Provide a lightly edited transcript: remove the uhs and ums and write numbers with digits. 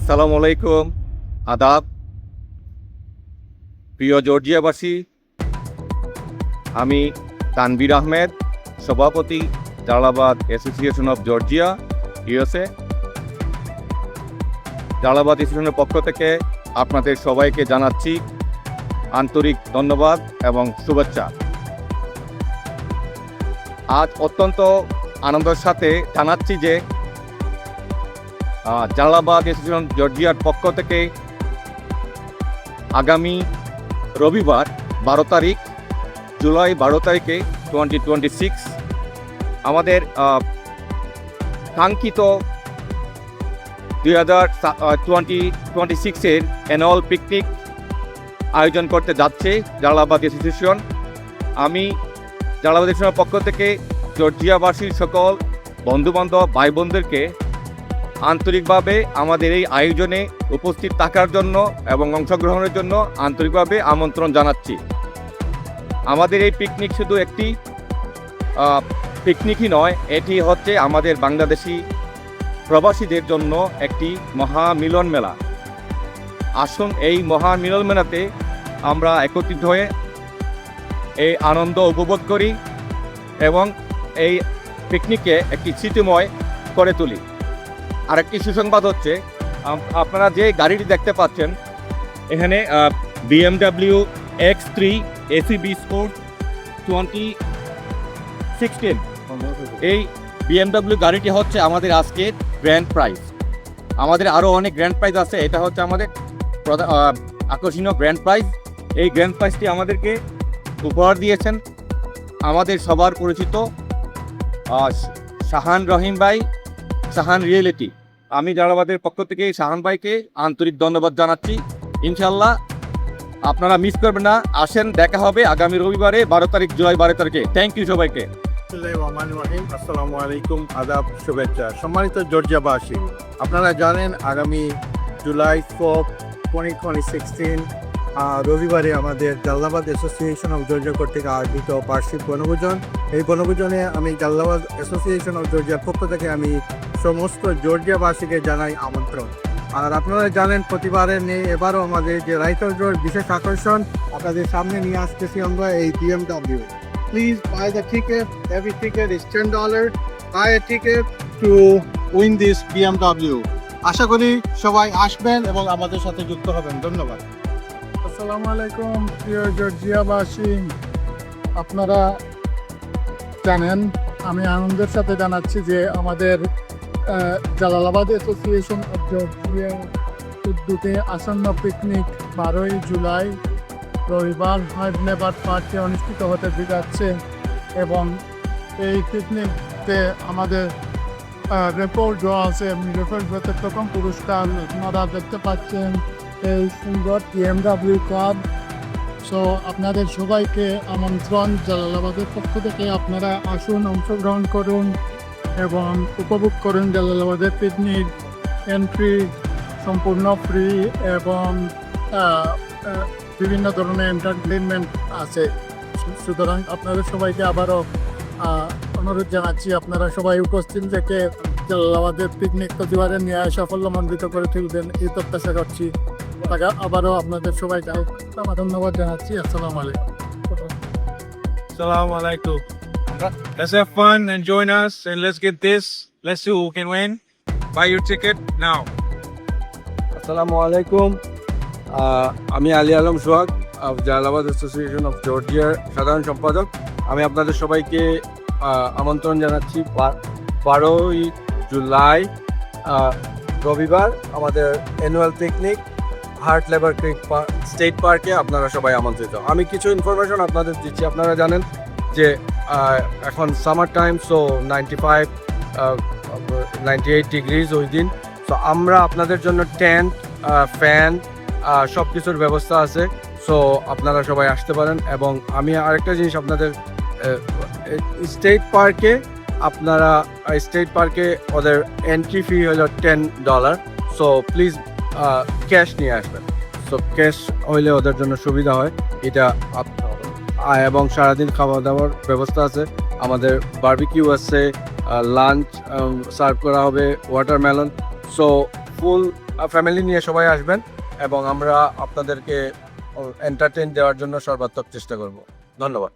আসসালামু আলাইকুম, আদাব। প্রিয় জর্জিয়াবাসী, আমি তানভীর আহমেদ, সভাপতি Jalalabad association of Georgia, USA. Jalalabad অ্যাসোসিয়েশনের পক্ষ থেকে আপনাদের সবাইকে জানাচ্ছি আন্তরিক ধন্যবাদ এবং শুভেচ্ছা। আজ অত্যন্ত আনন্দের সাথে জানাচ্ছি যে জালালাবাদ অ্যাসোসিয়েশন জর্জিয়ার পক্ষ থেকে আগামী রবিবার 12 তারিখ, জুলাই 12 তারিখে 2026 আমাদের কাঙ্ক্ষিত 2026-এর অ্যানুয়াল পিকনিক আয়োজন করতে যাচ্ছে জালালাবাদ অ্যাসোসিয়েশন। আমি জালালাবাদ অ্যাসোসিয়েশনের পক্ষ থেকে জর্জিয়াবাসীর সকল বন্ধুবান্ধব ভাই বোনদেরকে আন্তরিকভাবে আমাদের এই আয়োজনে উপস্থিত থাকার জন্য এবং অংশগ্রহণের জন্য আন্তরিকভাবে আমন্ত্রণ জানাচ্ছি। আমাদের এই পিকনিক শুধু একটি পিকনিকই নয়, এটি হচ্ছে আমাদের বাংলাদেশি প্রবাসীদের জন্য একটি মহা মিলন মেলা। আসুন এই মহা মিলন মেলাতে আমরা একত্রিত হয়ে এই আনন্দ উপভোগ করি এবং এই পিকনিককে একটি স্মৃতিময় করে তুলি। আরেকটি সুসংবাদ হচ্ছে, আপনারা যে গাড়িটি দেখতে পাচ্ছেন এখানে BMW X3 ACB Sport 2016, এই BMW গাড়িটি হচ্ছে আমাদের আজকের গ্র্যান্ড প্রাইজ। আমাদের আরও অনেক গ্র্যান্ড প্রাইজ আছে, এটা হচ্ছে আমাদের আকর্ষণীয় গ্র্যান্ড প্রাইজ। এই গ্র্যান্ড প্রাইজটি আমাদেরকে উপহার দিয়েছেন আমাদের সবার পরিচিত শাহান রহিম ভাই, শাহান রিয়েলিটি। আমি জালালাবাদের পক্ষ থেকে শাহান ভাইকে আন্তরিক ধন্যবাদ জানাচ্ছি। ইনশাল্লাহ আপনারা মিস করবেন না, আসেন, দেখা হবে আগামী রবিবারে 12 তারিখ, জুলাই 12 তারিখে। থ্যাংক ইউ সবাইকে। আসসালামু আলাইকুম, আদাব, শুভেচ্ছা। সম্মানিত জর্জিয়াবাসী, আপনারা জানেন আগামী জুলাই 4, 2016 রবিবারে আমাদের জালালাবাদ অ্যাসোসিয়েশন অফ জর্জিয়া কর্তৃক আয়োজিত বার্ষিক বনভোজন। এই বনভোজনে আমি জালালাবাদ অ্যাসোসিয়েশন অফ জর্জিয়ার পক্ষ থেকে আমি সমস্ত জর্জিয়াবাসীকে জানাই আমন্ত্রণ। আর আপনারা জানেন প্রতিবারের নেই, এবারও আমাদের যে রাইটার জোর বিশেষ আকর্ষণ আপনাদের সামনে নিয়ে আসতেছি আমরা এই BMW। Please buy the ticket. Every ticket is $10. Buy a ticket to win this BMW. আশা করি সবাই আসবেন এবং আমাদের সাথে যুক্ত হবেন। ধন্যবাদ। আসসালামু আলাইকুম প্রিয় জর্জিয়াবাসী, আপনারা জানেন আমি আনন্দের সাথে জানাচ্ছি যে আমাদের জালালাবাদ অ্যাসোসিয়েশন অফ জর্জিয়া উদ্যোগে আসন্ন পিকনিক 12ই জুলাই রবিবার হার্ড নেভার পার্কে অনুষ্ঠিত হতে যাচ্ছে এবং এই পিকনিকতে আমাদের রেপোর্ট দেওয়া আছে। রেপোর্ট প্রত্যেক পুরস্কার আপনারা দেখতে পাচ্ছেন, এই সুন্দর BMW কার। সো আপনাদের সবাইকে আমন্ত্রণ জালালাবাদের পক্ষ থেকে, আপনারা আসুন, অংশগ্রহণ করুন এবং উপভোগ করুন জালালাবাদের পিকনিক। এন্ট্রি সম্পূর্ণ ফ্রি এবং বিভিন্ন ধরনের এন্টারটেনমেন্ট আছে। সুতরাং আপনাদের সবাইকে আবারও অনুরোধ জানাচ্ছি, আপনারা সবাই উপস্থিত থেকে জালালাবাদের পিকনিক প্রতিবারে নিয়ে সাফল্যমণ্ডিত করে তুলবেন এই প্রত্যাশা করছি। আবারও আপনাদের সবাইকে ধন্যবাদ জানাচ্ছি। আসসালামু আলাইকুম। Assalamu alaikum. Let's have fun and join us and let's get this. Let's see who can win. Buy your ticket now. আসসালামু আলাইকুম, আমি আলী আলম সোহাগ, জালালাবাদ অ্যাসোসিয়েশন অফ জর্জিয়ার সাধারণ সম্পাদক। আমি আপনাদের সবাইকে আমন্ত্রণ জানাচ্ছি 12ই জুলাই রবিবার আমাদের annual picnic Hart Labor Creek State পার্কে। আপনারা সবাই আমন্ত্রিত। আমি কিছু ইনফরমেশন আপনাদের দিচ্ছি। আপনারা জানেন যে এখন সামার টাইম, সো 98 ডিগ্রিজ ওই দিন। সো আমরা আপনাদের জন্য টেন্ট, ফ্যান, সব কিছুর ব্যবস্থা আছে। সো আপনারা সবাই আসতে পারেন। এবং আমি আরেকটা জিনিস আপনাদের, স্টেট পার্কে ওদের এন্ট্রি ফি হলো $10। সো প্লিজ ক্যাশ নিয়ে আসবেন। সো ক্যাশ হইলে ওদের জন্য সুবিধা হয় এটা। এবং সারাদিন খাওয়া দাওয়ার ব্যবস্থা আছে, আমাদের বারবিকিউ আছে, লাঞ্চ সার্ভ করা হবে, ওয়াটারমেলন। সো ফুল ফ্যামিলি নিয়ে সবাই আসবেন এবং আমরা আপনাদেরকে এন্টারটেইন দেওয়ার জন্য সর্বাত্মক চেষ্টা করব। ধন্যবাদ।